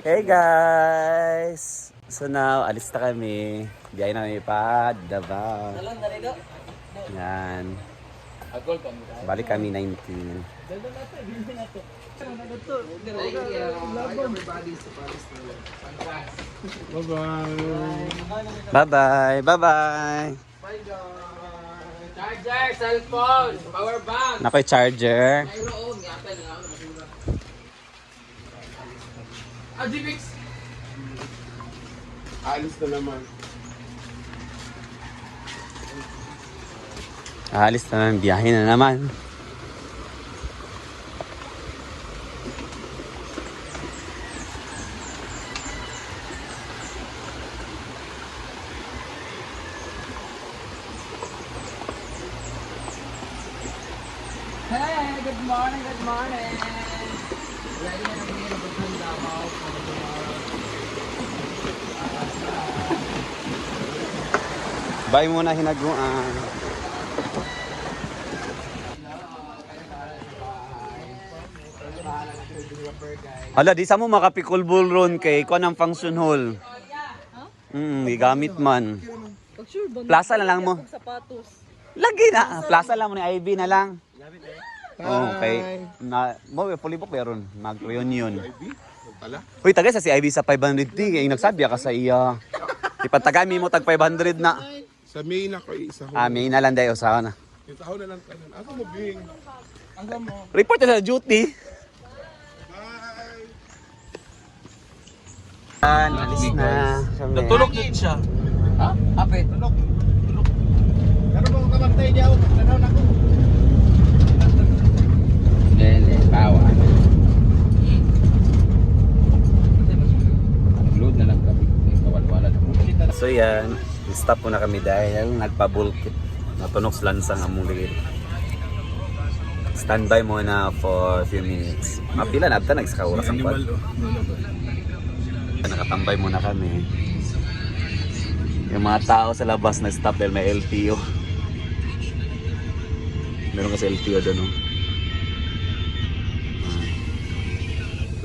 Hey guys! So now, alis na kami. Biyahe na kami pa Davao. Yan. Balik kami 19. Bye-bye! Bye-bye! Charger, cellphone, power bank. Nakoy charger. Mayroon, yata nga. Agibix. Alis na naman. Alis na naman. Biyahe na naman. Hey, good morning, good morning. Ready na kami na pagpunta Davao. Bye muna hinaguan. Hala, di sa mo makapikul ron kay kuan ang function hall. Gamit man. Plaza na lang mo. Lagi na. Plaza lang mo ni Ivy na lang. Okay. Na mo fully book meron mag-reunion. Uy, tagay sa si Ivy sa 500 kay nagsabi ka sa iya. Ipatagami mo tag 500 na. Sa May na ko isa ho. May na lang dayo sa na. Ito na lang kanan. Ako mo bing. Ang mo. Report na sa duty. Alis na. Natulog din siya. Ha? Apit. Tulog. Pero mo kabantay diaw. Tanaw na ko. Lele, bawa. Load na lang kami. Kawal-wala na mo. So yan, stop muna kami dahil nagpabulkit. Natunog sa lansang among ligid. Standby muna for a few minutes. Mapila na ata nagskauras ang kwan. Nakatambay muna kami. Yung mga tao sa labas nag-stop dahil may LTO. Meron kasi LTO doon, no?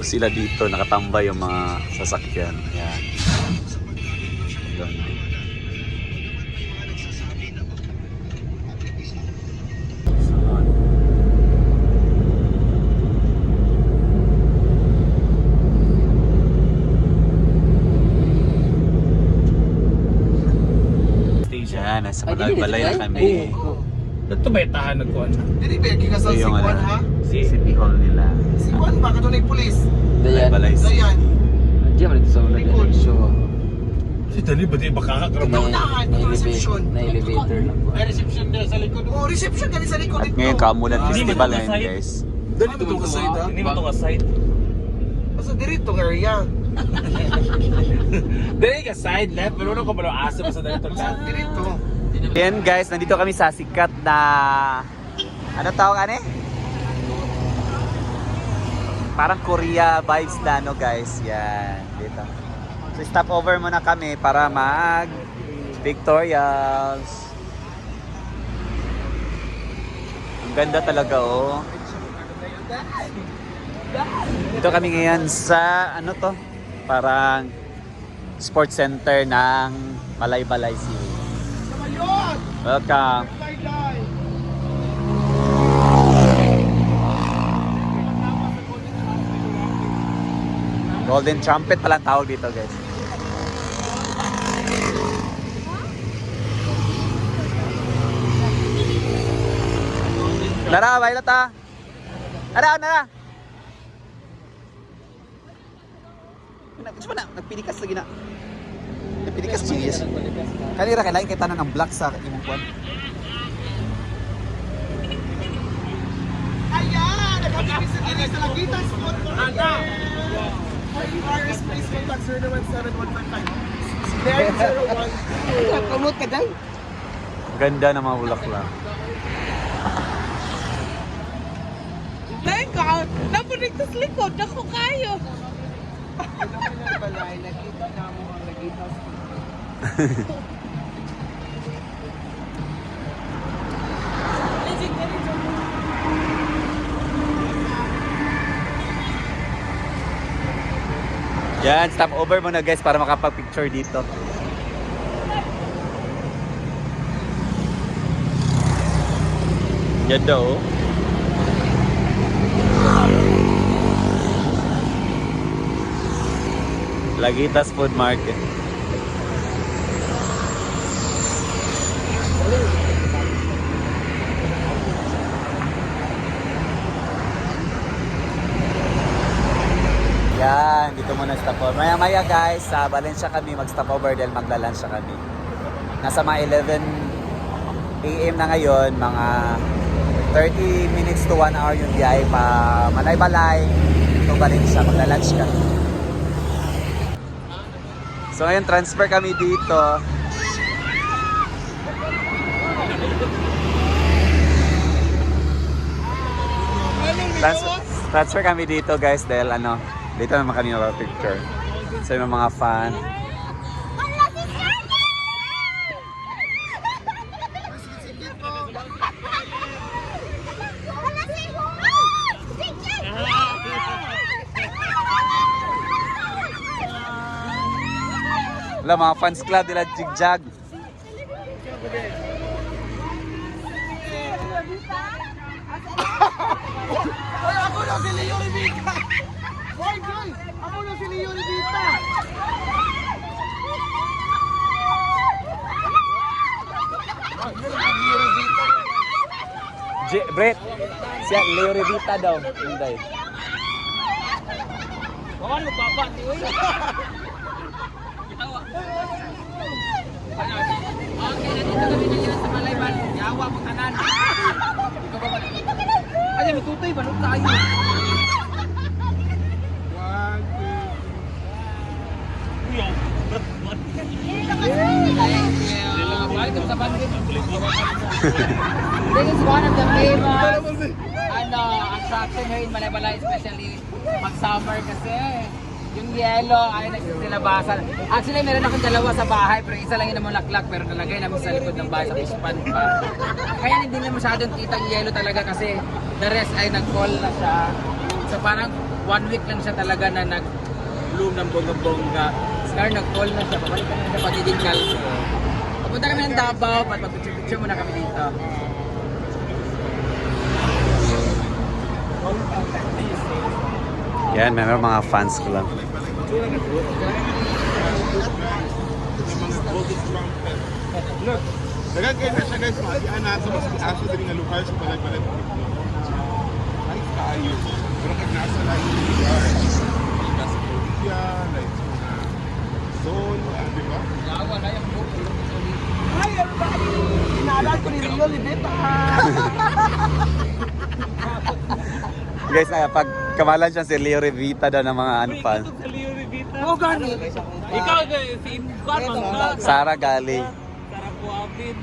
Sila dito, nakatambay yung mga sasakyan. Yan. Doon. Yan, nasa balay na kami. Dito ba itahan nagkuhan? Dili ba yung kasal si Yung Juan ha? City Hall nila. Si Juan ba katunay pulis? Balay. Dayan. Diyan mo nito sa ulan Likod. so Si Dali ba di makakakarap? na elevator lang po. May reception din sa likod. Oh, reception kani sa likod At dito. ngayon, Kamulan Festival ngayon, guys. Dali to ka side ha? Hindi mo ito ka side? Basta dirito area. Dali ka side left, pero ano ka ba ng asa mo sa dito left? Dirito. Yan guys, nandito kami sa sikat na... Ano tawag ano eh? Parang Korea vibes na no guys. Yan, dito. So stop over muna kami para mag Victorials. Ang ganda talaga oh. Dito kami ngayon sa ano to? Parang sports center ng Balay-Balay City. Welcome. Golden Trumpet pala ang tawag dito guys. Nara, Violet ah. Nara. Gusto mo na, nagpinikas lagi na. Nagpinikas cheese. Kanira kailangan kita na ng black sa imong kwan. Ayan! Nagkakabis sa kanya sa Lagitan Sport for Anda! RS please contact 017-155. Promote ka dahil? Ganda ng mga bulaklak. Dahil ka, napunig sa likod, ako kayo. Nakita na mo ang Lagitan Yan, stop over muna guys para makapag-picture dito. Ganda oh. Lagitas Food Market. Yan, dito muna stop over. Maya-maya guys, sa Valencia kami mag-stop over dahil magla-lunch kami. Nasa mga 11 AM na ngayon, mga 30 minutes to 1 hour yung biyahe pa Manay-Balay to Valencia, magla-lunch kami. So ngayon transfer kami dito. Transfer kami dito guys dahil dito naman kami picture sa mga fan. Wala, mga fans club nila Jigjag. Hoy, ako na si Leo Rivita! Hoy, guys! Ako na si Leo Rivita! Brett, siya Leo Rivita daw. Hinday. Bawal mo papa, ni uy. Okay, nandito kami na yan sa Malayban. Yawa mo kanan. Ikaw ba ba? Ay, matutoy, balot tayo. Welcome sa Bandit. This is one of the famous attraction here in Malaybalay, especially pag-summer kasi yung yelo ay nagsilabasan. Actually, meron akong dalawa sa bahay pero isa lang yun ang mulaklak pero nalagay namin sa likod ng bahay sa fishpan pa. Kaya hindi na masyadong kita yung yelo talaga kasi the rest ay nag-fall na siya. So parang 1 week lang siya talaga na nag-bloom ng bongga-bongga. Scar nag-fall na siya, pabalik na siya pagiging kalso. Papunta kami ng Davao at mag-picture muna kami dito. Yan, meron mga fans ko lang. Look, nagagay na siya guys, maagian na sa mas aso din nga lugar sa balay-balay. Ay, kayo. Pero kag nasa lang yung lugar. Like sa Korea, like sa Seoul, di ba? Yawa na yung book. Hi everybody! Inaalala ko ni Leo Rivita! Guys, pag kamalan siya si Leo Rivita daw ng mga fans. Sa Leo Rivita. Oh, gani! Ikaw, si Inquan, mga Sarah Gali. Sarah Buapin.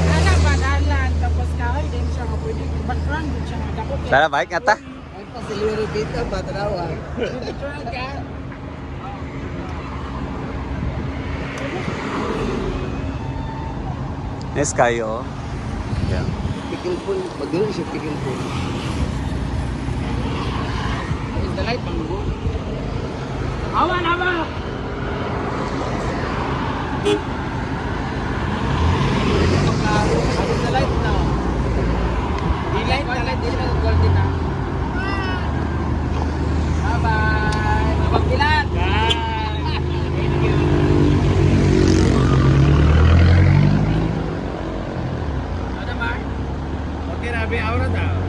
Ana banalan tapos kahoy din siya nga pwede background din siya nga dako. Sarah, baik nga ta. Ay pa si Leo Rivita, batarawa. Picture ka. Yes, kayo. Yeah. Pikil pool, magdala siya pikil pool. Is the light panggo? Awan, awan! Is the light now? The light, di na golden na. Bye-bye! Mabagbilan! Ano, Mark? Okay, Rabi, aura daw.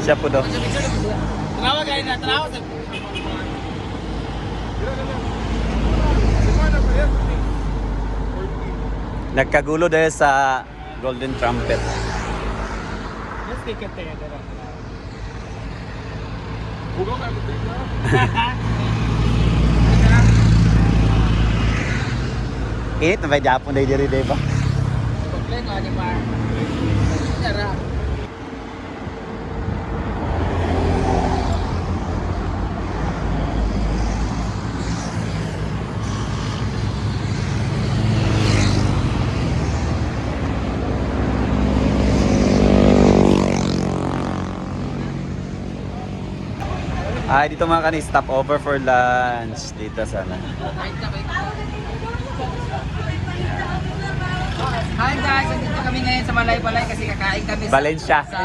Siya po daw. Tanawa kayo na, tanawa sa... Nagkagulo dahil sa Golden Trumpet. Let's take a tayo. Huwag ka mag-take na. Init na ba Japon dahil diri, diba? Kompleng nga ni Mar. Tara. Ay, dito mga kani, stop over for lunch. Dito sana. Hi guys, nandito kami ngayon sa Malay-Balay kasi kakain kami Valencia. sa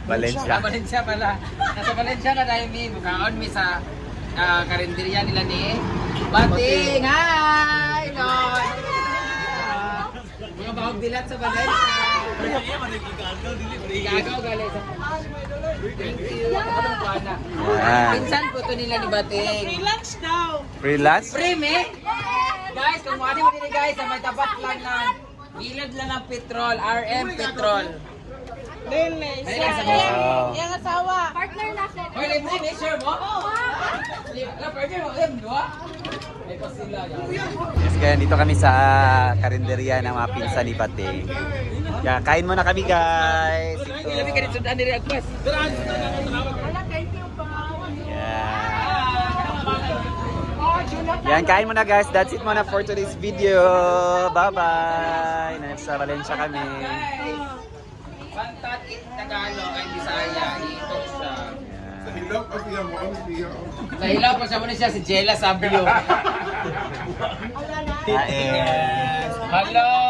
Valencia. Valencia pala. Nasa Valencia na dahil mukhaon mi sa karinderya nila ni Bating. Hi! Lord! Mga bahog dilat sa Valencia. Gagaw galing sa Thank you. Anong kuwana? Yan. Pinsan po to nila ni Bating. Relax daw. Free lunch? Free me? Guys, kung ano mo din guys, sa may tapat lang na bilad lang ng petrol, RM petrol. Dili. Dili, sa Wow. Yang asawa. Hoy, libre, may share mo? Partner mo, diba? May pasila yan. Yes, kaya dito kami sa karinderya ng mga pinsan ni Bating. Kaya kain muna kami guys. Ito. Ilabi ka rin sundan nila ang quest. Yan, kain muna guys. That's it muna for today's video. Bye-bye. Nasa Valencia kami. Pantat in Tagalog ay Bisaya. Ito siya. Sa hilap kasi yan mo, ano siya? Sa ilaw pa siya muna siya si Jela Sabio. Kain. Hello!